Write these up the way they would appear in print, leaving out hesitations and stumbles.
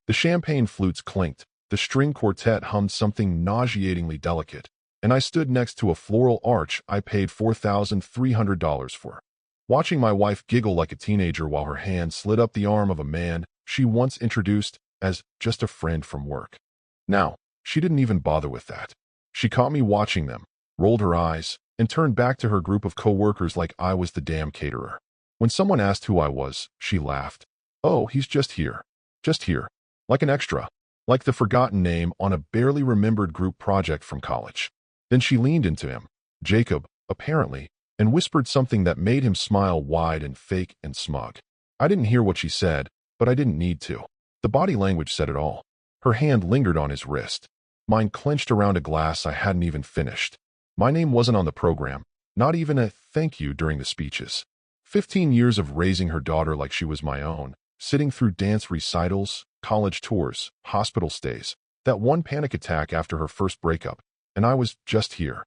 The champagne flutes clinked, the string quartet hummed something nauseatingly delicate, and I stood next to a floral arch I paid $4,300 for. Watching my wife giggle like a teenager while her hand slid up the arm of a man she once introduced as just a friend from work. Now, she didn't even bother with that. She caught me watching them, rolled her eyes, and turned back to her group of co-workers like I was the damn caterer. When someone asked who I was, she laughed. Oh, he's just here. Just here. Like an extra. Like the forgotten name on a barely remembered group project from college. Then she leaned into him, Jacob, apparently, and whispered something that made him smile wide and fake and smug. I didn't hear what she said, but I didn't need to. The body language said it all. Her hand lingered on his wrist. Mine clenched around a glass I hadn't even finished. My name wasn't on the program, not even a thank you during the speeches. 15 years of raising her daughter like she was my own, sitting through dance recitals, college tours, hospital stays, that one panic attack after her first breakup, and I was just here.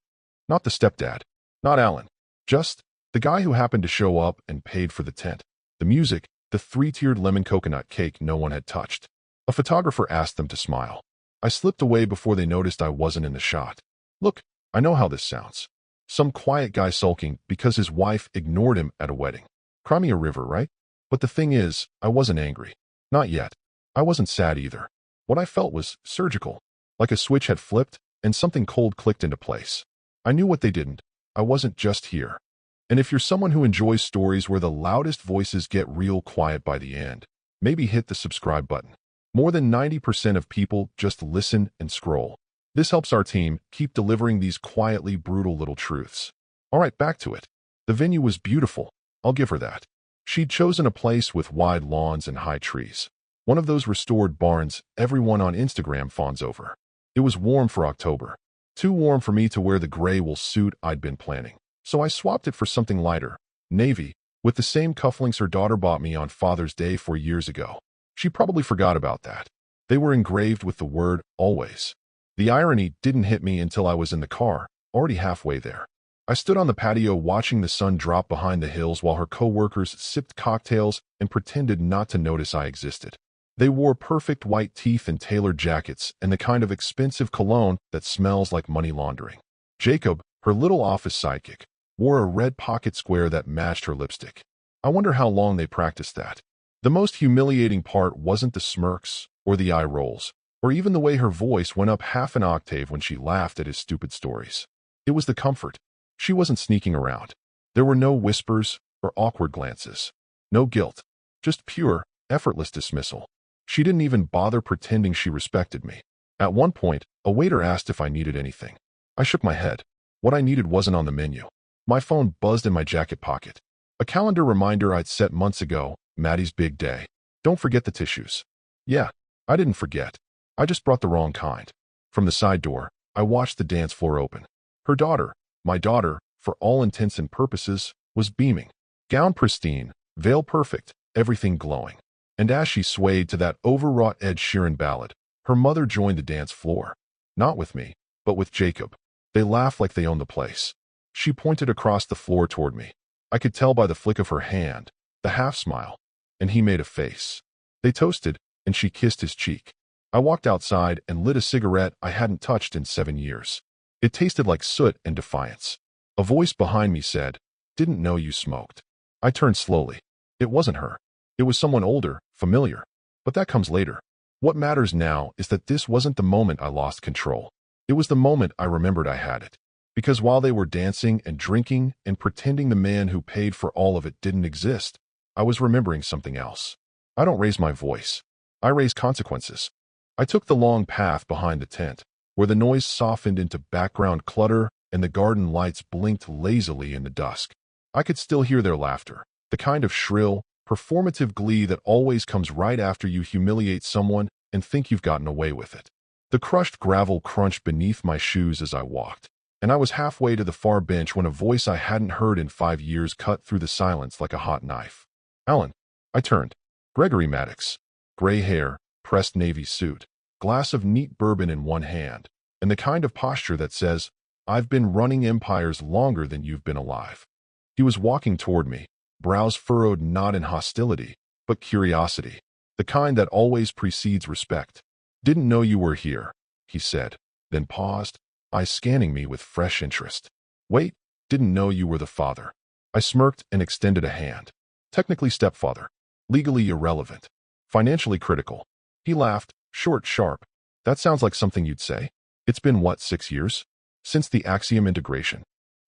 Not the stepdad, not Alan, just the guy who happened to show up and paid for the tent, the music, the three-tiered lemon coconut cake no one had touched. A photographer asked them to smile. I slipped away before they noticed I wasn't in the shot. Look, I know how this sounds. Some quiet guy sulking because his wife ignored him at a wedding. Cry me a river, right? But the thing is, I wasn't angry. Not yet. I wasn't sad either. What I felt was surgical. Like a switch had flipped, and something cold clicked into place. I knew what they didn't. I wasn't just here. And if you're someone who enjoys stories where the loudest voices get real quiet by the end, maybe hit the subscribe button. More than 90% of people just listen and scroll. This helps our team keep delivering these quietly brutal little truths. All right, back to it. The venue was beautiful. I'll give her that. She'd chosen a place with wide lawns and high trees. One of those restored barns everyone on Instagram fawns over. It was warm for October. Too warm for me to wear the gray wool suit I'd been planning. So I swapped it for something lighter, navy, with the same cufflinks her daughter bought me on Father's Day 4 years ago. She probably forgot about that. They were engraved with the word always. The irony didn't hit me until I was in the car, already halfway there. I stood on the patio watching the sun drop behind the hills while her co-workers sipped cocktails and pretended not to notice I existed. They wore perfect white teeth and tailored jackets and the kind of expensive cologne that smells like money laundering. Jacob, her little office sidekick, wore a red pocket square that matched her lipstick. I wonder how long they practiced that. The most humiliating part wasn't the smirks or the eye rolls, or even the way her voice went up half an octave when she laughed at his stupid stories. It was the comfort. She wasn't sneaking around. There were no whispers or awkward glances. No guilt. Just pure, effortless dismissal. She didn't even bother pretending she respected me. At one point, a waiter asked if I needed anything. I shook my head. What I needed wasn't on the menu. My phone buzzed in my jacket pocket. A calendar reminder I'd set months ago, Maddie's big day. Don't forget the tissues. Yeah, I didn't forget. I just brought the wrong kind. From the side door, I watched the dance floor open. Her daughter, my daughter, for all intents and purposes, was beaming. Gown pristine, veil perfect, everything glowing. And as she swayed to that overwrought Ed Sheeran ballad, her mother joined the dance floor. Not with me, but with Jacob. They laughed like they owned the place. She pointed across the floor toward me. I could tell by the flick of her hand, the half-smile, and he made a face. They toasted, and she kissed his cheek. I walked outside and lit a cigarette I hadn't touched in 7 years. It tasted like soot and defiance. A voice behind me said, "Didn't know you smoked." I turned slowly. It wasn't her. It was someone older, familiar. But that comes later. What matters now is that this wasn't the moment I lost control. It was the moment I remembered I had it. Because while they were dancing and drinking and pretending the man who paid for all of it didn't exist, I was remembering something else. I don't raise my voice. I raise consequences. I took the long path behind the tent, where the noise softened into background clutter and the garden lights blinked lazily in the dusk. I could still hear their laughter, the kind of shrill, performative glee that always comes right after you humiliate someone and think you've gotten away with it. The crushed gravel crunched beneath my shoes as I walked, and I was halfway to the far bench when a voice I hadn't heard in 5 years cut through the silence like a hot knife. Alan. I turned. Gregory Maddox. Gray hair, pressed navy suit, glass of neat bourbon in one hand, and the kind of posture that says, "I've been running empires longer than you've been alive." He was walking toward me, brows furrowed not in hostility, but curiosity. The kind that always precedes respect. Didn't know you were here, he said, then paused, eyes scanning me with fresh interest. Wait, didn't know you were the father. I smirked and extended a hand. Technically stepfather. Legally irrelevant. Financially critical. He laughed, short, sharp. That sounds like something you'd say. It's been, what, 6 years? Since the Axiom integration.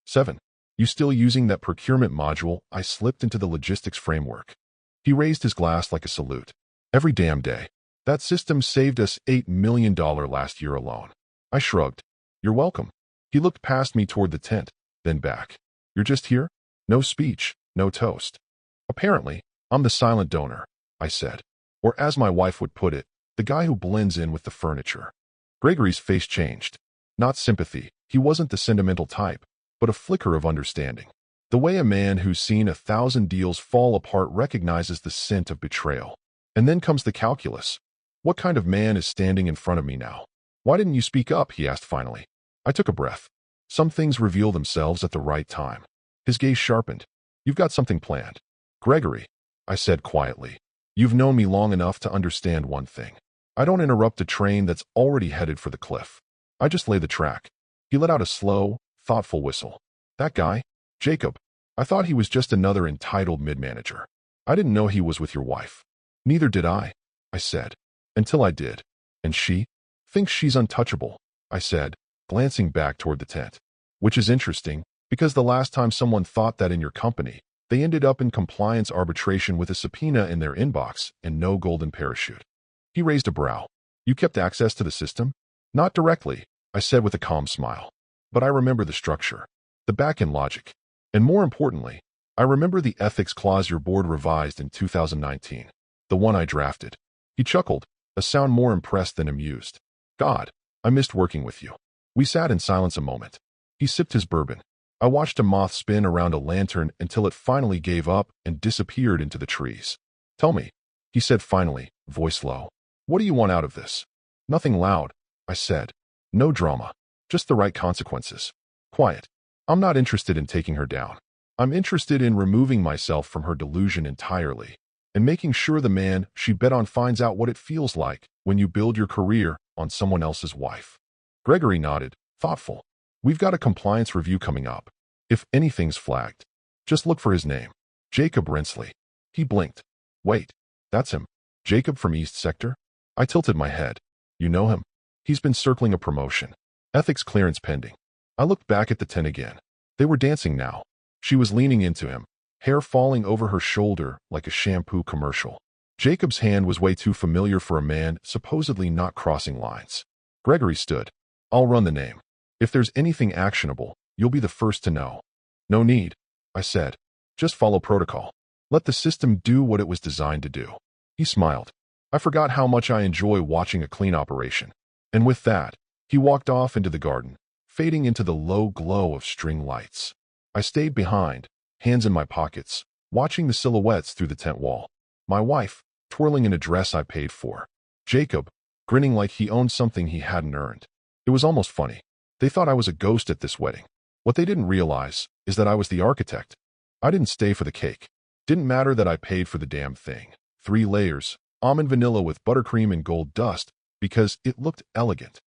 7. You still using that procurement module I slipped into the logistics framework? He raised his glass like a salute. Every damn day. That system saved us $8 million last year alone. I shrugged. You're welcome. He looked past me toward the tent, then back. You're just here? No speech, no toast. Apparently, I'm the silent donor, I said. Or as my wife would put it, the guy who blends in with the furniture. Gregory's face changed. Not sympathy, he wasn't the sentimental type, but a flicker of understanding. The way a man who's seen 1,000 deals fall apart recognizes the scent of betrayal. And then comes the calculus. What kind of man is standing in front of me now? Why didn't you speak up? He asked finally. I took a breath. Some things reveal themselves at the right time. His gaze sharpened. You've got something planned. Gregory, I said quietly. You've known me long enough to understand one thing. I don't interrupt a train that's already headed for the cliff. I just lay the track. He let out a slow, thoughtful whistle. That guy? Jacob. I thought he was just another entitled mid-manager. I didn't know he was with your wife. Neither did I said. Until I did. And she? Thinks she's untouchable, I said, glancing back toward the tent. Which is interesting, because the last time someone thought that in your company, they ended up in compliance arbitration with a subpoena in their inbox and no golden parachute. He raised a brow. You kept access to the system? Not directly, I said with a calm smile. But I remember the structure, the back-end logic. And more importantly, I remember the ethics clause your board revised in 2019. The one I drafted. He chuckled, a sound more impressed than amused. God, I missed working with you. We sat in silence a moment. He sipped his bourbon. I watched a moth spin around a lantern until it finally gave up and disappeared into the trees. Tell me, he said finally, voice low. What do you want out of this? Nothing loud, I said. No drama. Just the right consequences. Quiet. I'm not interested in taking her down. I'm interested in removing myself from her delusion entirely and making sure the man she bet on finds out what it feels like when you build your career on someone else's wife. Gregory nodded, thoughtful. We've got a compliance review coming up. If anything's flagged, just look for his name. Jacob Rensley. He blinked. Wait, that's him. Jacob from East Sector? I tilted my head. You know him? He's been circling a promotion. Ethics clearance pending. I looked back at the 10 again. They were dancing now. She was leaning into him, hair falling over her shoulder like a shampoo commercial. Jacob's hand was way too familiar for a man supposedly not crossing lines. Gregory stood. I'll run the name. If there's anything actionable, you'll be the first to know. No need, I said. Just follow protocol. Let the system do what it was designed to do. He smiled. I forgot how much I enjoy watching a clean operation. And with that, he walked off into the garden, fading into the low glow of string lights. I stayed behind, hands in my pockets, watching the silhouettes through the tent wall. My wife, twirling in a dress I paid for. Jacob, grinning like he owned something he hadn't earned. It was almost funny. They thought I was a ghost at this wedding. What they didn't realize is that I was the architect. I didn't stay for the cake. Didn't matter that I paid for the damn thing. 3 layers, almond vanilla with buttercream and gold dust, because it looked elegant.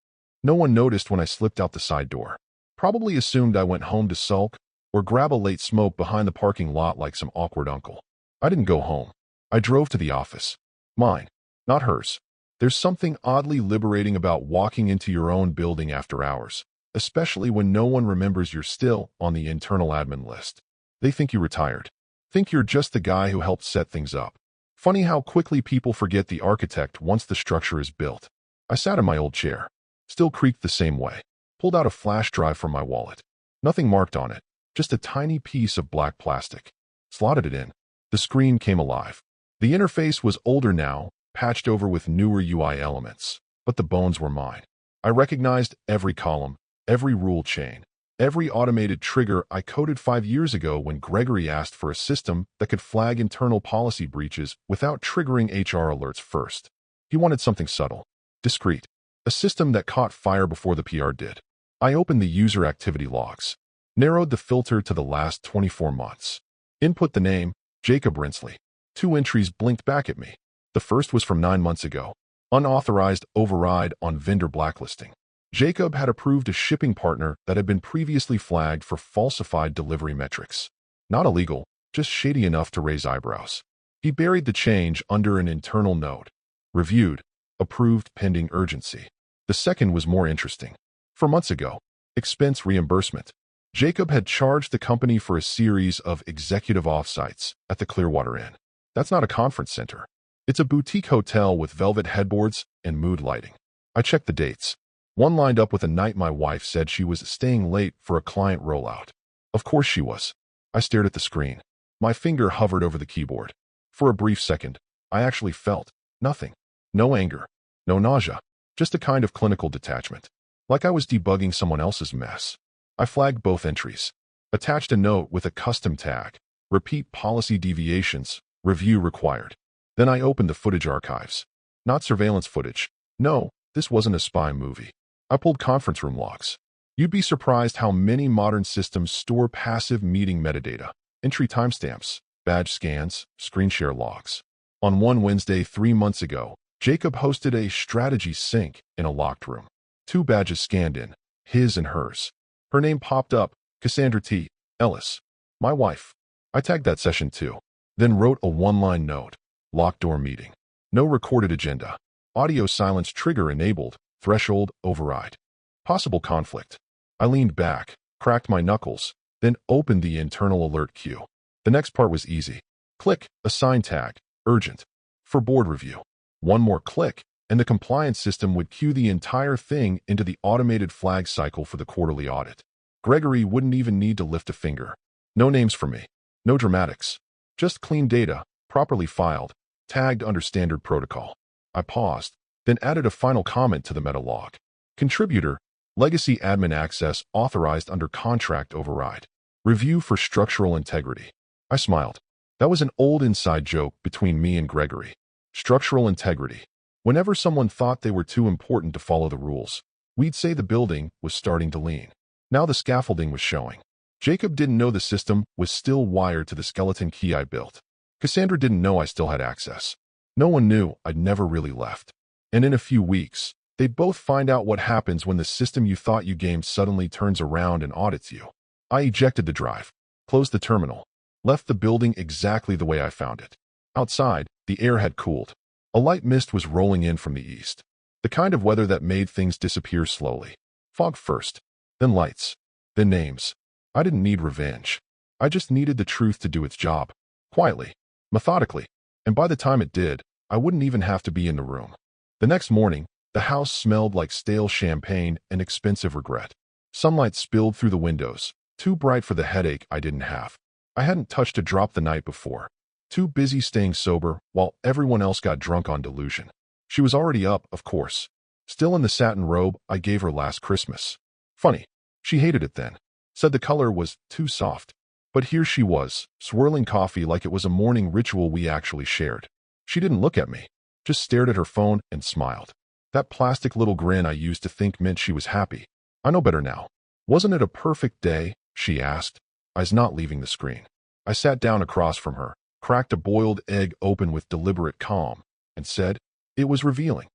No one noticed when I slipped out the side door. Probably assumed I went home to sulk or grab a late smoke behind the parking lot like some awkward uncle. I didn't go home. I drove to the office. Mine, not hers. There's something oddly liberating about walking into your own building after hours, especially when no one remembers you're still on the internal admin list. They think you retired. Think you're just the guy who helped set things up. Funny how quickly people forget the architect once the structure is built. I sat in my old chair. Still creaked the same way. Pulled out a flash drive from my wallet. Nothing marked on it. Just a tiny piece of black plastic. Slotted it in. The screen came alive. The interface was older now, patched over with newer UI elements. But the bones were mine. I recognized every column, every rule chain, every automated trigger I coded 5 years ago when Gregory asked for a system that could flag internal policy breaches without triggering HR alerts first. He wanted something subtle, discreet, a system that caught fire before the PR did. I opened the user activity logs, narrowed the filter to the last 24 months. Input the name, Jacob Rensley. 2 entries blinked back at me. The first was from 9 months ago. Unauthorized override on vendor blacklisting. Jacob had approved a shipping partner that had been previously flagged for falsified delivery metrics. Not illegal, just shady enough to raise eyebrows. He buried the change under an internal note. Reviewed. Approved pending urgency. The second was more interesting. 4 months ago, expense reimbursement. Jacob had charged the company for a series of executive offsites at the Clearwater Inn. That's not a conference center. It's a boutique hotel with velvet headboards and mood lighting. I checked the dates. One lined up with a night my wife said she was staying late for a client rollout. Of course she was. I stared at the screen. My finger hovered over the keyboard. For a brief second, I actually felt nothing. No anger. No nausea. Just a kind of clinical detachment. Like I was debugging someone else's mess. I flagged both entries. Attached a note with a custom tag. Repeat policy deviations. Review required. Then I opened the footage archives. Not surveillance footage. No, this wasn't a spy movie. I pulled conference room logs. You'd be surprised how many modern systems store passive meeting metadata, entry timestamps, badge scans, screen share logs. On one Wednesday 3 months ago, Jacob hosted a strategy sync in a locked room. 2 badges scanned in, his and hers. Her name popped up, Cassandra T. Ellis, my wife. I tagged that session too, then wrote a one-line note. Locked door meeting. No recorded agenda. Audio silence trigger enabled. Threshold override. Possible conflict. I leaned back, cracked my knuckles, then opened the internal alert queue. The next part was easy. Click, assign tag, urgent. For board review. One more click, and the compliance system would queue the entire thing into the automated flag cycle for the quarterly audit. Gregory wouldn't even need to lift a finger. No names for me. No dramatics. Just clean data, properly filed, tagged under standard protocol. I paused, then added a final comment to the meta log. Contributor, legacy admin access authorized under contract override. Review for structural integrity. I smiled. That was an old inside joke between me and Gregory. Structural integrity. Whenever someone thought they were too important to follow the rules, we'd say the building was starting to lean. Now the scaffolding was showing. Jacob didn't know the system was still wired to the skeleton key I built. Cassandra didn't know I still had access. No one knew I'd never really left. And in a few weeks, they'd both find out what happens when the system you thought you gamed suddenly turns around and audits you. I ejected the drive, closed the terminal, left the building exactly the way I found it. Outside, the air had cooled. A light mist was rolling in from the east. The kind of weather that made things disappear slowly. Fog first, then lights, then names. I didn't need revenge. I just needed the truth to do its job. Quietly. Methodically, and by the time it did, I wouldn't even have to be in the room. The next morning, the house smelled like stale champagne and expensive regret. Sunlight spilled through the windows, too bright for the headache I didn't have. I hadn't touched a drop the night before. Too busy staying sober while everyone else got drunk on delusion. She was already up, of course. Still in the satin robe I gave her last Christmas. Funny, she hated it then. Said the color was too soft. But here she was, swirling coffee like it was a morning ritual we actually shared. She didn't look at me, just stared at her phone and smiled. That plastic little grin I used to think meant she was happy. I know better now. Wasn't it a perfect day? She asked, eyes not leaving the screen. I sat down across from her, cracked a boiled egg open with deliberate calm, and said, it was revealing.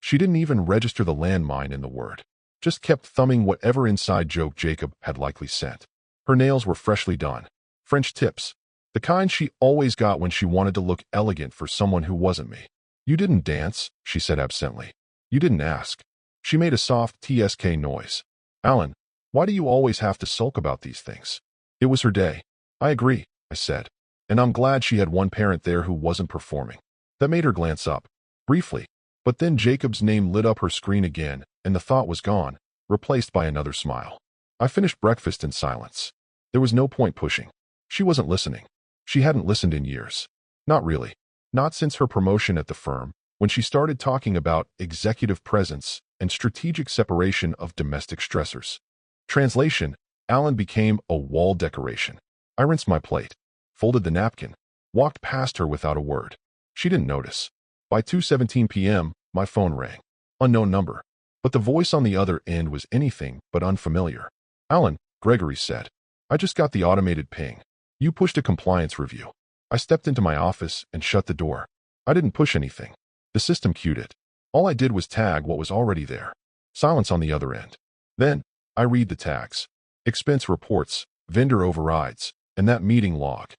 She didn't even register the landmine in the word. Just kept thumbing whatever inside joke Jacob had likely sent. Her nails were freshly done. French tips. The kind she always got when she wanted to look elegant for someone who wasn't me. You didn't dance, she said absently. You didn't ask. She made a soft TSK noise. Alan, why do you always have to sulk about these things? It was her day. I agree, I said. And I'm glad she had one parent there who wasn't performing. That made her glance up. Briefly. But then Jacob's name lit up her screen again, and the thought was gone, replaced by another smile. I finished breakfast in silence. There was no point pushing. She wasn't listening. She hadn't listened in years. Not really. Not since her promotion at the firm, when she started talking about executive presence and strategic separation of domestic stressors. Translation, Alan became a wall decoration. I rinsed my plate, folded the napkin, walked past her without a word. She didn't notice. By 2:17 p.m., my phone rang. Unknown number. But the voice on the other end was anything but unfamiliar. Alan, Gregory said. I just got the automated ping. You pushed a compliance review. I stepped into my office and shut the door. I didn't push anything. The system queued it. All I did was tag what was already there. Silence on the other end. Then, I read the tags. Expense reports, vendor overrides, and that meeting log.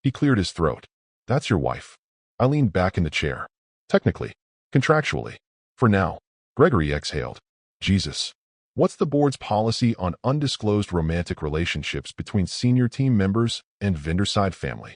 He cleared his throat. That's your wife. I leaned back in the chair. Technically. Contractually. For now. Gregory exhaled. Jesus. What's the board's policy on undisclosed romantic relationships between senior team members and vendor-side family?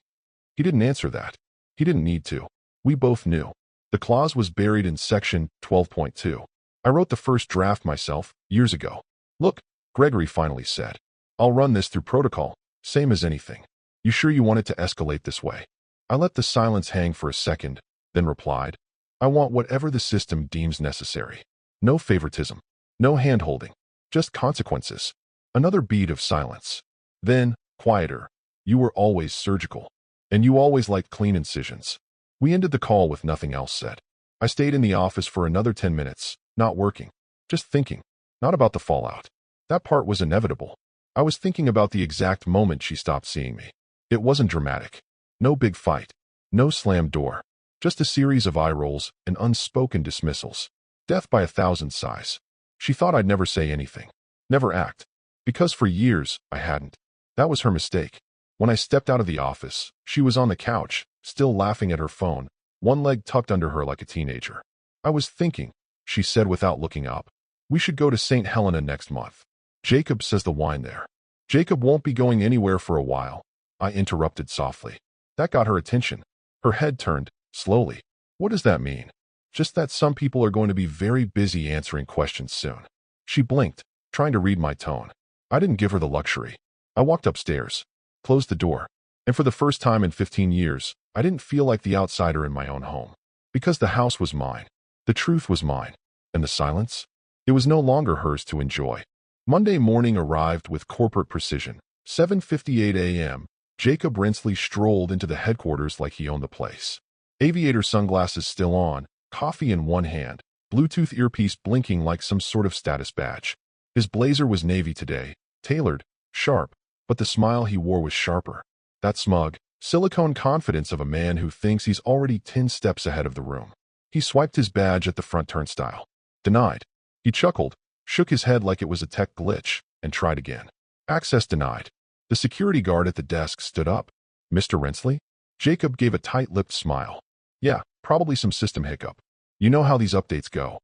He didn't answer that. He didn't need to. We both knew. The clause was buried in Section 12.2. I wrote the first draft myself, years ago. Look, Gregory finally said. I'll run this through protocol, same as anything. You sure you want it to escalate this way? I let the silence hang for a second, then replied, I want whatever the system deems necessary. No favoritism. No hand-holding. Just consequences. Another beat of silence. Then, quieter. You were always surgical. And you always liked clean incisions. We ended the call with nothing else said. I stayed in the office for another 10 minutes, not working. Just thinking. Not about the fallout. That part was inevitable. I was thinking about the exact moment she stopped seeing me. It wasn't dramatic. No big fight. No slammed door. Just a series of eye rolls and unspoken dismissals. Death by 1,000 sighs. She thought I'd never say anything. Never act. Because for years, I hadn't. That was her mistake. When I stepped out of the office, she was on the couch, still laughing at her phone, one leg tucked under her like a teenager. I was thinking, she said without looking up. We should go to St. Helena next month. Jacob says the wine there. Jacob won't be going anywhere for a while. I interrupted softly. That got her attention. Her head turned, slowly. What does that mean? Just that some people are going to be very busy answering questions soon. She blinked, trying to read my tone. I didn't give her the luxury. I walked upstairs, closed the door, and for the first time in 15 years, I didn't feel like the outsider in my own home. Because the house was mine. The truth was mine. And the silence? It was no longer hers to enjoy. Monday morning arrived with corporate precision. 7:58 a.m., Jacob Rensley strolled into the headquarters like he owned the place. Aviator sunglasses still on, coffee in one hand, Bluetooth earpiece blinking like some sort of status badge. His blazer was navy today, tailored, sharp, but the smile he wore was sharper. That smug, silicone confidence of a man who thinks he's already 10 steps ahead of the room. He swiped his badge at the front turnstile. Denied. He chuckled, shook his head like it was a tech glitch, and tried again. Access denied. The security guard at the desk stood up. Mr. Rensley? Jacob gave a tight-lipped smile. Yeah, probably some system hiccup. You know how these updates go.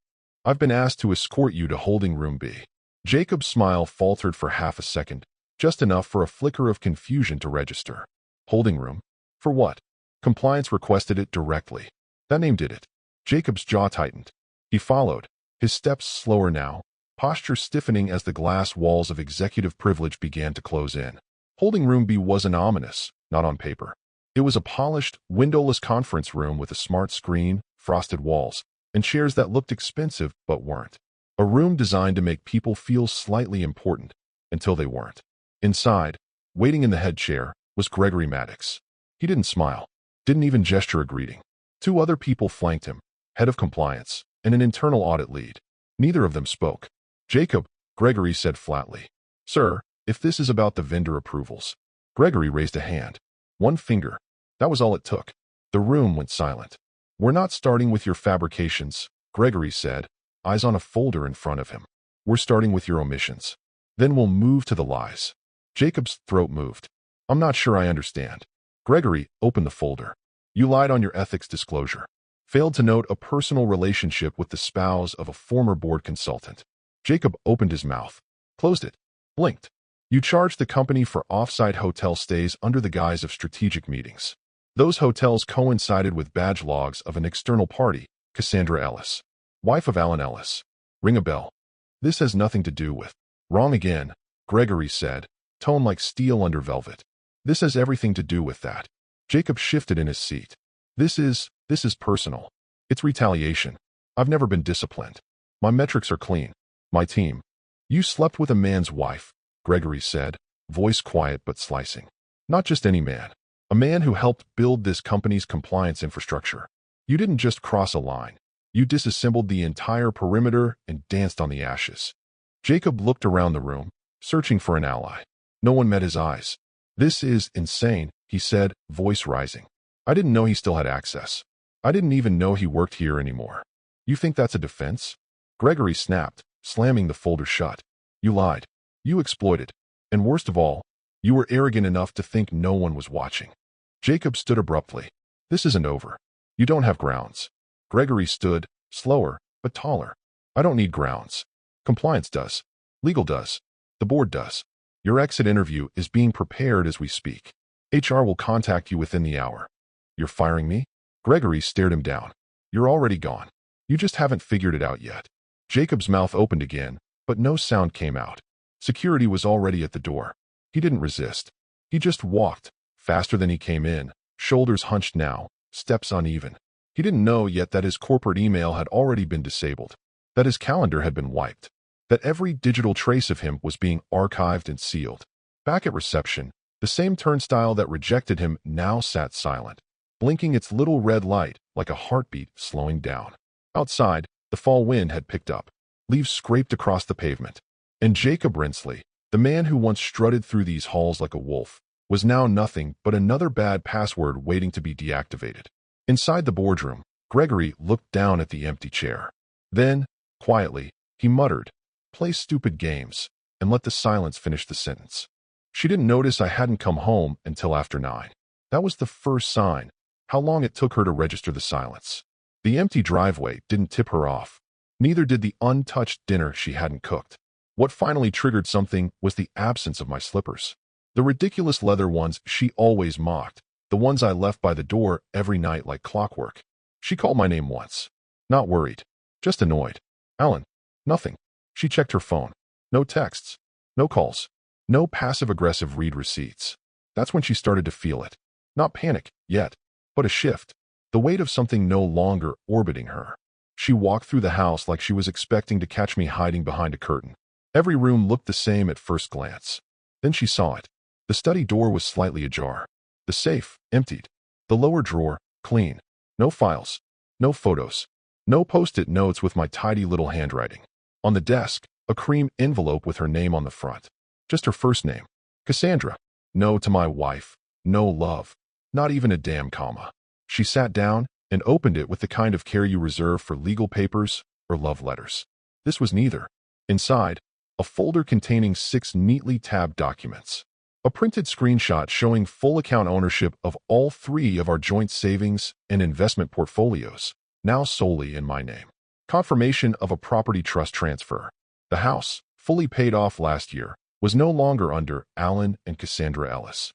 I've been asked to escort you to holding room B. Jacob's smile faltered for half a second, just enough for a flicker of confusion to register. Holding room? For what? Compliance requested it directly. That name did it. Jacob's jaw tightened. He followed, his steps slower now, posture stiffening as the glass walls of executive privilege began to close in. Holding room B wasn't ominous, not on paper. It was a polished, windowless conference room with a smart screen, frosted walls, and chairs that looked expensive but weren't. A room designed to make people feel slightly important, until they weren't. Inside, waiting in the head chair, was Gregory Maddox. He didn't smile, didn't even gesture a greeting. 2 other people flanked him, head of compliance, and an internal audit lead. Neither of them spoke. Jacob, Gregory said flatly. Sir, if this is about the vendor approvals. Gregory raised a hand. One finger. That was all it took. The room went silent. We're not starting with your fabrications, Gregory said, eyes on a folder in front of him. We're starting with your omissions. Then we'll move to the lies. Jacob's throat moved. I'm not sure I understand. Gregory opened the folder. You lied on your ethics disclosure. Failed to note a personal relationship with the spouse of a former board consultant. Jacob opened his mouth, closed it, blinked. You charged the company for off-site hotel stays under the guise of strategic meetings. Those hotels coincided with badge logs of an external party, Cassandra Ellis, wife of Alan Ellis. Ring a bell. This has nothing to do with. Wrong again, Gregory said, tone like steel under velvet. This has everything to do with that. Jacob shifted in his seat. This is personal. It's retaliation. I've never been disciplined. My metrics are clean. My team. You slept with a man's wife, Gregory said, voice quiet but slicing. Not just any man. A man who helped build this company's compliance infrastructure. You didn't just cross a line. You disassembled the entire perimeter and danced on the ashes. Jacob looked around the room, searching for an ally. No one met his eyes. This is insane, he said, voice rising. I didn't know he still had access. I didn't even know he worked here anymore. You think that's a defense? Gregory snapped, slamming the folder shut. You lied. You exploited. And worst of all, you were arrogant enough to think no one was watching. Jacob stood abruptly. This isn't over. You don't have grounds. Gregory stood, slower, but taller. I don't need grounds. Compliance does. Legal does. The board does. Your exit interview is being prepared as we speak. HR will contact you within the hour. You're firing me? Gregory stared him down. You're already gone. You just haven't figured it out yet. Jacob's mouth opened again, but no sound came out. Security was already at the door. He didn't resist. He just walked, faster than he came in, shoulders hunched now, steps uneven. He didn't know yet that his corporate email had already been disabled, that his calendar had been wiped, that every digital trace of him was being archived and sealed. Back at reception, the same turnstile that rejected him now sat silent, blinking its little red light like a heartbeat slowing down. Outside, the fall wind had picked up. Leaves scraped across the pavement. And Jacob Rinsley, the man who once strutted through these halls like a wolf, was now nothing but another bad password waiting to be deactivated. Inside the boardroom, Gregory looked down at the empty chair. Then, quietly, he muttered, "Play stupid games," and let the silence finish the sentence. She didn't notice I hadn't come home until after 9. That was the first sign, how long it took her to register the silence. The empty driveway didn't tip her off. Neither did the untouched dinner she hadn't cooked. What finally triggered something was the absence of my slippers. The ridiculous leather ones she always mocked, the ones I left by the door every night like clockwork. She called my name once. Not worried, just annoyed. Alan. Nothing. She checked her phone. No texts. No calls. No passive-aggressive read receipts. That's when she started to feel it. Not panic, yet, but a shift. The weight of something no longer orbiting her. She walked through the house like she was expecting to catch me hiding behind a curtain. Every room looked the same at first glance. Then she saw it. The study door was slightly ajar. The safe, emptied. The lower drawer, clean. No files. No photos. No post-it notes with my tidy little handwriting. On the desk, a cream envelope with her name on the front. Just her first name. Cassandra. No to my wife. No love. Not even a damn comma. She sat down and opened it with the kind of care you reserve for legal papers or love letters. This was neither. Inside, a folder containing 6 neatly tabbed documents. A printed screenshot showing full account ownership of all 3 of our joint savings and investment portfolios, now solely in my name. Confirmation of a property trust transfer. The house, fully paid off last year, was no longer under Alan and Cassandra Ellis.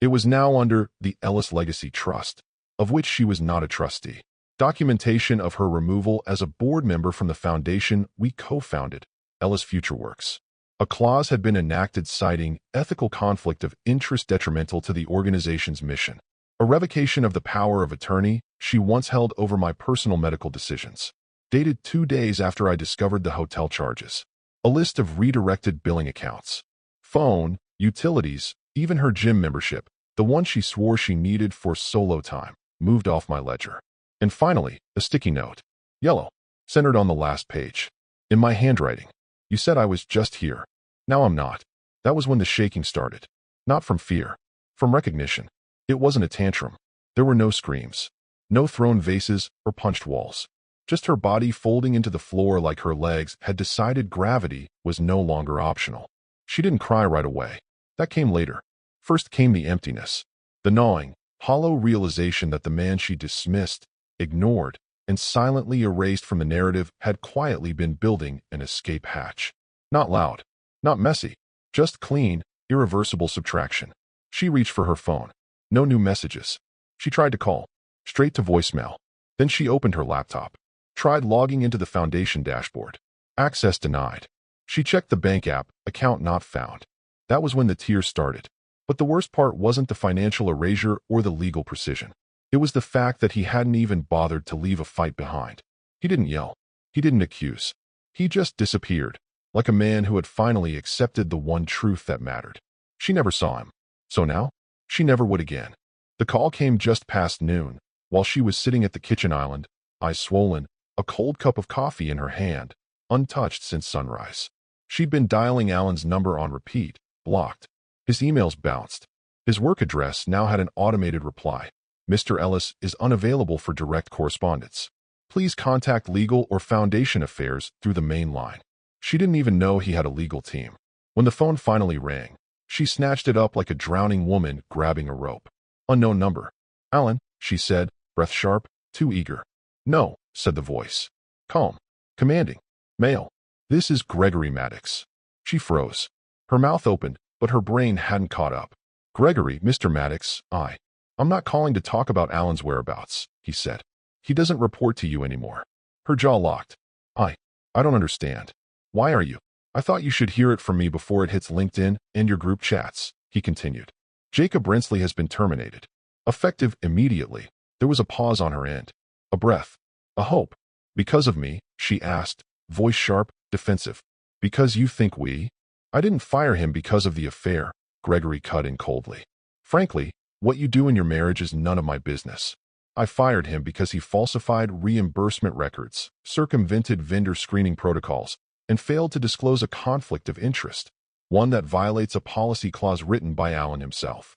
It was now under the Ellis Legacy Trust, of which she was not a trustee. Documentation of her removal as a board member from the foundation we co-founded, Ellis FutureWorks. A clause had been enacted citing ethical conflict of interest detrimental to the organization's mission. A revocation of the power of attorney she once held over my personal medical decisions. Dated 2 days after I discovered the hotel charges. A list of redirected billing accounts. Phone, utilities, even her gym membership, the one she swore she needed for solo time, moved off my ledger. And finally, a sticky note. Yellow. Centered on the last page. In my handwriting. You said I was just here. Now I'm not. That was when the shaking started. Not from fear. From recognition. It wasn't a tantrum. There were no screams. No thrown vases or punched walls. Just her body folding into the floor like her legs had decided gravity was no longer optional. She didn't cry right away. That came later. First came the emptiness. The gnawing, hollow realization that the man she dismissed, ignored, and silently erased from the narrative had quietly been building an escape hatch. Not loud. Not messy. Just clean, irreversible subtraction. She reached for her phone. No new messages. She tried to call. Straight to voicemail. Then she opened her laptop. Tried logging into the foundation dashboard. Access denied. She checked the bank app, account not found. That was when the tears started. But the worst part wasn't the financial erasure or the legal precision. It was the fact that he hadn't even bothered to leave a fight behind. He didn't yell. He didn't accuse. He just disappeared, like a man who had finally accepted the one truth that mattered. She never saw him. So now, she never would again. The call came just past noon, while she was sitting at the kitchen island, eyes swollen, a cold cup of coffee in her hand, untouched since sunrise. She'd been dialing Alan's number on repeat, blocked. His emails bounced. His work address now had an automated reply. Mr. Ellis is unavailable for direct correspondence. Please contact Legal or Foundation Affairs through the main line. She didn't even know he had a legal team. When the phone finally rang, she snatched it up like a drowning woman grabbing a rope. Unknown number. Alan, she said, breath sharp, too eager. No, said the voice. Calm. Commanding. Male. This is Gregory Maddox. She froze. Her mouth opened, but her brain hadn't caught up. Gregory, Mr. Maddox, I'm not calling to talk about Alan's whereabouts, he said. He doesn't report to you anymore. Her jaw locked. I don't understand. Why are you? I thought you should hear it from me before it hits LinkedIn and your group chats, he continued. Jacob Brinsley has been terminated. Effective immediately. There was a pause on her end. A breath. A hope. Because of me, she asked, voice sharp, defensive. Because you think we? I didn't fire him because of the affair, Gregory cut in coldly. Frankly, what you do in your marriage is none of my business. I fired him because he falsified reimbursement records, circumvented vendor screening protocols, and failed to disclose a conflict of interest, one that violates a policy clause written by Alan himself.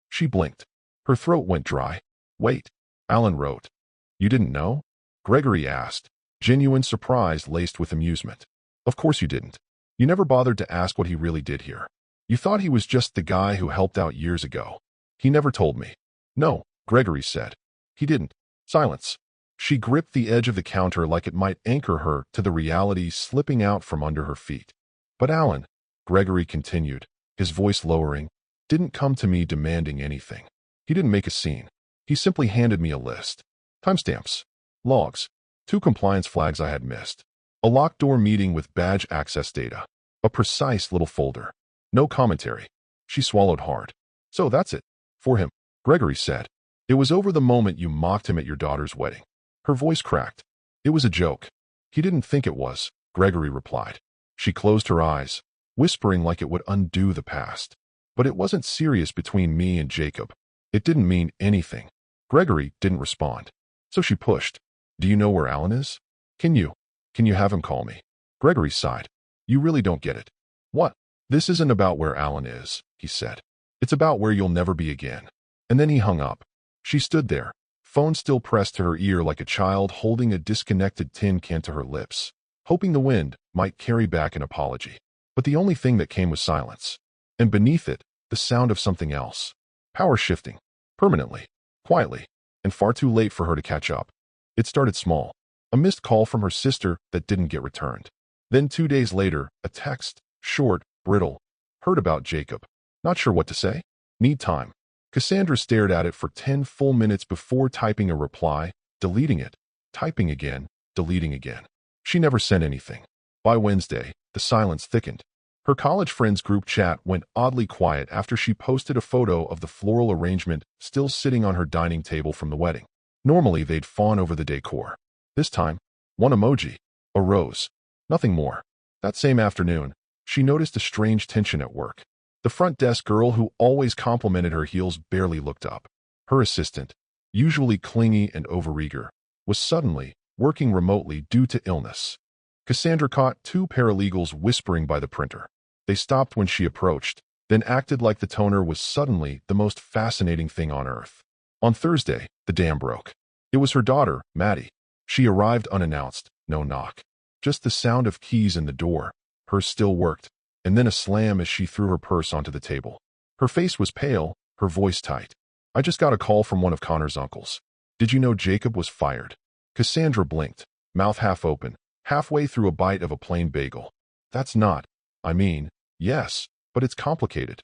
She blinked. Her throat went dry. Wait, Alan wrote. You didn't know? Gregory asked, genuine surprise laced with amusement. Of course you didn't. You never bothered to ask what he really did here. You thought he was just the guy who helped out years ago. He never told me. No, Gregory said. He didn't. Silence. She gripped the edge of the counter like it might anchor her to the reality slipping out from under her feet. But Alan, Gregory continued, his voice lowering, didn't come to me demanding anything. He didn't make a scene. He simply handed me a list. Timestamps. Logs. 2 compliance flags I had missed. A locked door meeting with badge access data. A precise little folder. No commentary. She swallowed hard. So that's it. For him, Gregory said. It was over the moment you mocked him at your daughter's wedding. Her voice cracked. It was a joke. He didn't think it was, Gregory replied. She closed her eyes, whispering like it would undo the past. But it wasn't serious between me and Jacob. It didn't mean anything. Gregory didn't respond. So she pushed. Do you know where Alan is? Can you have him call me? Gregory sighed. You really don't get it. What? This isn't about where Alan is, he said. It's about where you'll never be again. And then he hung up. She stood there, phone still pressed to her ear like a child holding a disconnected tin can to her lips, hoping the wind might carry back an apology. But the only thing that came was silence. And beneath it, the sound of something else. Power shifting. Permanently. Quietly. And far too late for her to catch up. It started small. A missed call from her sister that didn't get returned. Then 2 days later, a text. Short, brittle. Heard about Jacob. Not sure what to say. Need time. Cassandra stared at it for 10 full minutes before typing a reply, deleting it, typing again, deleting again. She never sent anything. By Wednesday, the silence thickened. Her college friends' group chat went oddly quiet after she posted a photo of the floral arrangement still sitting on her dining table from the wedding. Normally, they'd fawn over the decor. This time, one emoji, a rose, nothing more. That same afternoon, she noticed a strange tension at work. The front desk girl who always complimented her heels barely looked up. Her assistant, usually clingy and overeager, was suddenly working remotely due to illness. Cassandra caught 2 paralegals whispering by the printer. They stopped when she approached, then acted like the toner was suddenly the most fascinating thing on earth. On Thursday, the dam broke. It was her daughter, Maddie. She arrived unannounced, no knock. Just the sound of keys in the door. Hers still worked. And then a slam as she threw her purse onto the table. Her face was pale, her voice tight. I just got a call from one of Connor's uncles. Did you know Jacob was fired? Cassandra blinked, mouth half open, halfway through a bite of a plain bagel. That's not. Yes, but it's complicated.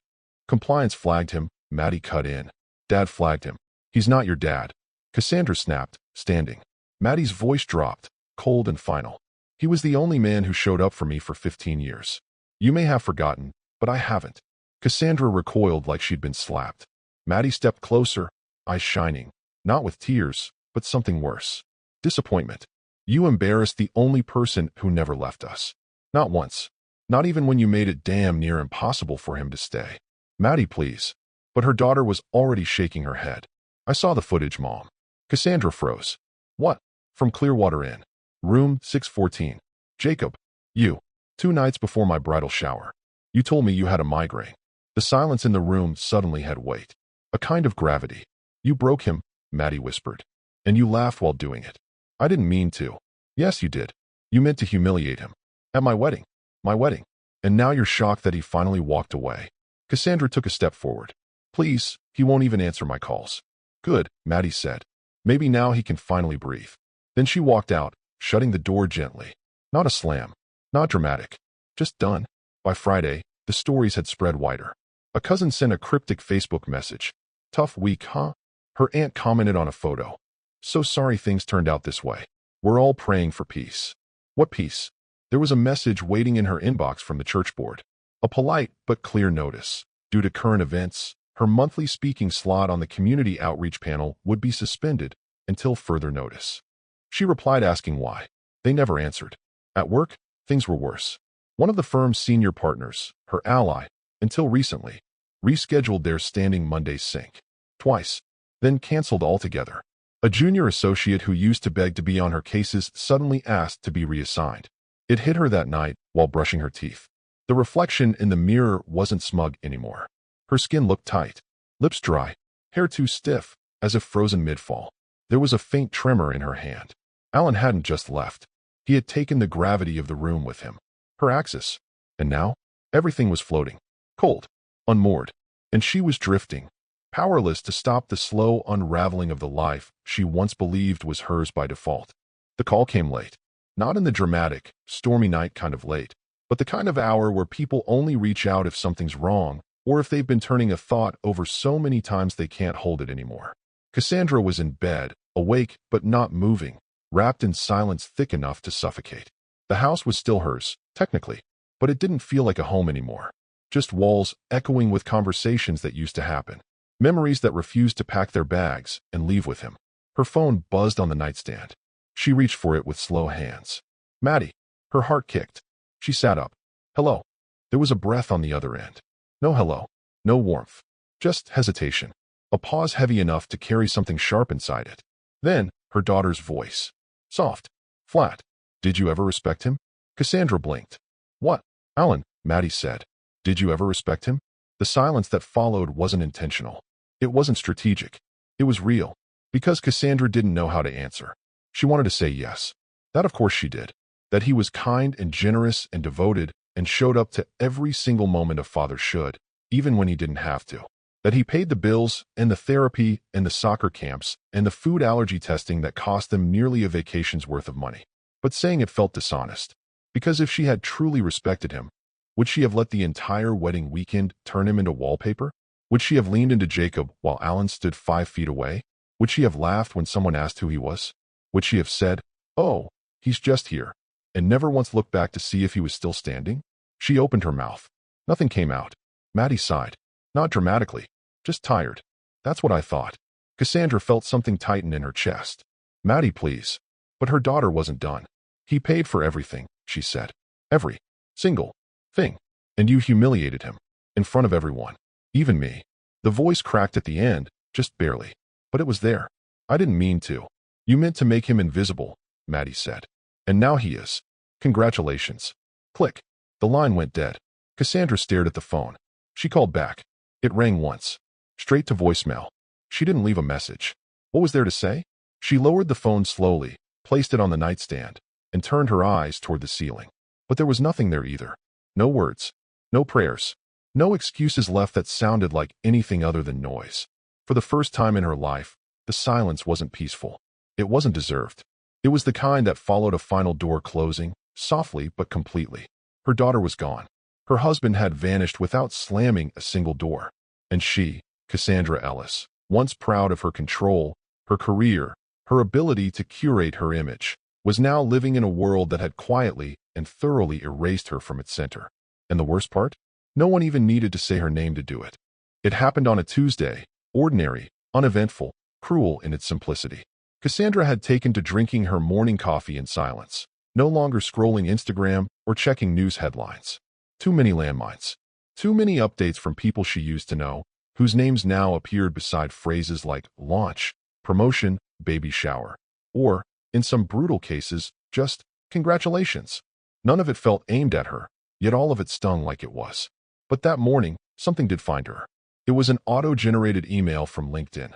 Compliance flagged him, Maddie cut in. Dad flagged him. He's not your dad. Cassandra snapped, standing. Maddie's voice dropped, cold and final. He was the only man who showed up for me for 15 years. You may have forgotten, but I haven't. Cassandra recoiled like she'd been slapped. Maddie stepped closer, eyes shining, not with tears, but something worse. Disappointment. You embarrassed the only person who never left us. Not once. Not even when you made it damn near impossible for him to stay. Maddie, please. But her daughter was already shaking her head. I saw the footage, Mom. Cassandra froze. What? From Clearwater Inn. Room 614. Jacob. You. 2 nights before my bridal shower. You told me you had a migraine. The silence in the room suddenly had weight. A kind of gravity. You broke him, Maddie whispered. And you laughed while doing it. I didn't mean to. Yes, you did. You meant to humiliate him. At my wedding. My wedding. And now you're shocked that he finally walked away. Cassandra took a step forward. Please, he won't even answer my calls. Good, Maddie said. Maybe now he can finally breathe. Then she walked out, shutting the door gently. Not a slam. Not dramatic. Just done. By Friday, the stories had spread wider. A cousin sent a cryptic Facebook message. Tough week, huh? Her aunt commented on a photo. So sorry things turned out this way. We're all praying for peace. What peace? There was a message waiting in her inbox from the church board. A polite but clear notice. Due to current events, her monthly speaking slot on the community outreach panel would be suspended until further notice. She replied asking why. They never answered. At work, things were worse. One of the firm's senior partners, her ally, until recently, rescheduled their standing Monday sync. Twice, then canceled altogether. A junior associate who used to beg to be on her cases suddenly asked to be reassigned. It hit her that night while brushing her teeth. The reflection in the mirror wasn't smug anymore. Her skin looked tight, lips dry, hair too stiff, as if frozen mid-fall. There was a faint tremor in her hand. Alan hadn't just left. He had taken the gravity of the room with him. Her axis. And now, everything was floating. Cold. Unmoored. And she was drifting. Powerless to stop the slow unraveling of the life she once believed was hers by default. The call came late. Not in the dramatic, stormy night kind of late, but the kind of hour where people only reach out if something's wrong, or if they've been turning a thought over so many times they can't hold it anymore. Cassandra was in bed, awake but not moving, wrapped in silence thick enough to suffocate. The house was still hers, technically, but it didn't feel like a home anymore. Just walls echoing with conversations that used to happen. Memories that refused to pack their bags and leave with him. Her phone buzzed on the nightstand. She reached for it with slow hands. Maddie. Her heart kicked. She sat up. Hello. There was a breath on the other end. No hello. No warmth. Just hesitation. A pause heavy enough to carry something sharp inside it. Then, her daughter's voice. Soft. Flat. Did you ever respect him? Cassandra blinked. What? Alan, Maddie said. Did you ever respect him? The silence that followed wasn't intentional. It wasn't strategic. It was real. Because Cassandra didn't know how to answer. She wanted to say yes. That of course she did. That he was kind and generous and devoted and showed up to every single moment a father should, even when he didn't have to. That he paid the bills and the therapy and the soccer camps and the food allergy testing that cost them nearly a vacation's worth of money. But saying it felt dishonest. Because if she had truly respected him, would she have let the entire wedding weekend turn him into wallpaper? Would she have leaned into Jacob while Alan stood 5 feet away? Would she have laughed when someone asked who he was? Would she have said, "Oh, he's just here," and never once looked back to see if he was still standing? She opened her mouth. Nothing came out. Maddie sighed. Not dramatically. Just tired. That's what I thought. Cassandra felt something tighten in her chest. Maddie, please. But her daughter wasn't done. He paid for everything, she said. Every single thing. And you humiliated him. In front of everyone. Even me. The voice cracked at the end, just barely. But it was there. I didn't mean to. You meant to make him invisible, Maddie said. And now he is. Congratulations. Click. The line went dead. Cassandra stared at the phone. She called back. It rang once. Straight to voicemail. She didn't leave a message. What was there to say? She lowered the phone slowly, placed it on the nightstand, and turned her eyes toward the ceiling. But there was nothing there either. No words. No prayers. No excuses left that sounded like anything other than noise. For the first time in her life, the silence wasn't peaceful. It wasn't deserved. It was the kind that followed a final door closing, softly but completely. Her daughter was gone. Her husband had vanished without slamming a single door. And she, Cassandra Ellis, once proud of her control, her career, her ability to curate her image, was now living in a world that had quietly and thoroughly erased her from its center. And the worst part? No one even needed to say her name to do it. It happened on a Tuesday, ordinary, uneventful, cruel in its simplicity. Cassandra had taken to drinking her morning coffee in silence, no longer scrolling Instagram or checking news headlines. Too many landmines. Too many updates from people she used to know, whose names now appeared beside phrases like launch, promotion, baby shower, or, in some brutal cases, just congratulations. None of it felt aimed at her, yet all of it stung like it was. But that morning, something did find her. It was an auto-generated email from LinkedIn.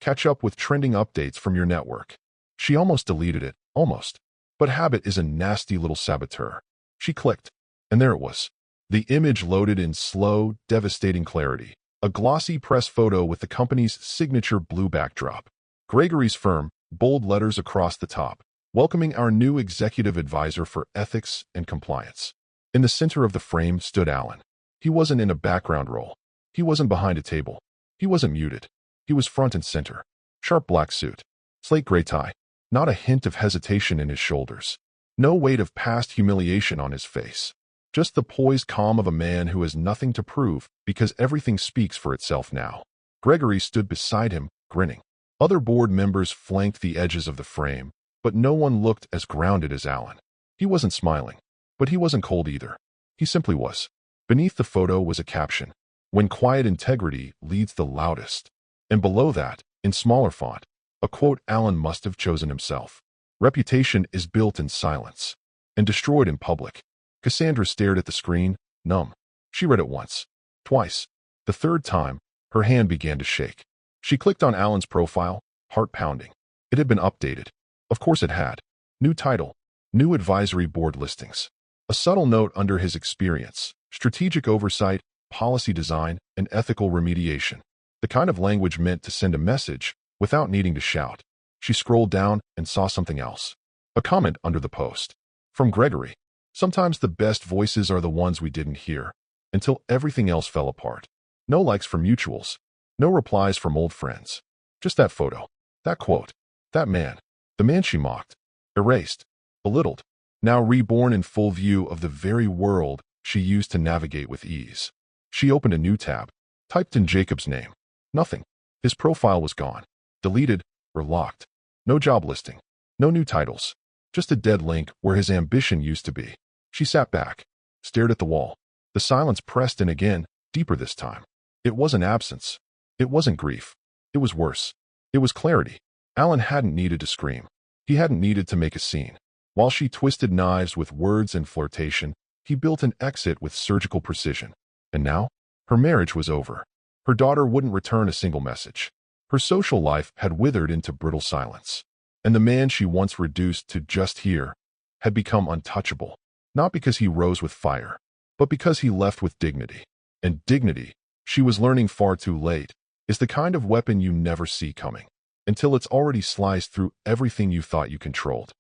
catch up with trending updates from your network. She almost deleted it, almost. But habit is a nasty little saboteur. She clicked, and there it was. The image loaded in slow, devastating clarity. A glossy press photo with the company's signature blue backdrop. Gregory's firm, bold letters across the top, welcoming our new executive advisor for ethics and compliance. In the center of the frame stood Alan. He wasn't in a background role. He wasn't behind a table. He wasn't muted. He was front and center. Sharp black suit. Slate gray tie. Not a hint of hesitation in his shoulders. No weight of past humiliation on his face. Just the poised calm of a man who has nothing to prove because everything speaks for itself now. Gregory stood beside him, grinning. Other board members flanked the edges of the frame, but no one looked as grounded as Alan. He wasn't smiling, but he wasn't cold either. He simply was. Beneath the photo was a caption, "When quiet integrity leads the loudest." And below that, in smaller font, a quote Alan must have chosen himself. "Reputation is built in silence and destroyed in public." Cassandra stared at the screen, numb. She read it once, twice. The third time, her hand began to shake. She clicked on Alan's profile, heart pounding. It had been updated. Of course it had. New title, new advisory board listings. A subtle note under his experience, strategic oversight, policy design, and ethical remediation. The kind of language meant to send a message without needing to shout. She scrolled down and saw something else. A comment under the post. From Gregory. "Sometimes the best voices are the ones we didn't hear, until everything else fell apart." No likes from mutuals. No replies from old friends. Just that photo. That quote. That man. The man she mocked. Erased. Belittled. Now reborn in full view of the very world she used to navigate with ease. She opened a new tab. Typed in Jacob's name. Nothing. His profile was gone. Deleted or locked. No job listing. No new titles. Just a dead link where his ambition used to be. She sat back, stared at the wall. The silence pressed in again, deeper this time. It wasn't absence. It wasn't grief. It was worse. It was clarity. Alan hadn't needed to scream. He hadn't needed to make a scene. While she twisted knives with words and flirtation, he built an exit with surgical precision. And now, her marriage was over. Her daughter wouldn't return a single message. Her social life had withered into brittle silence. And the man she once reduced to just here had become untouchable. Not because he rose with fire, but because he left with dignity. And dignity, she was learning far too late, is the kind of weapon you never see coming, until it's already sliced through everything you thought you controlled.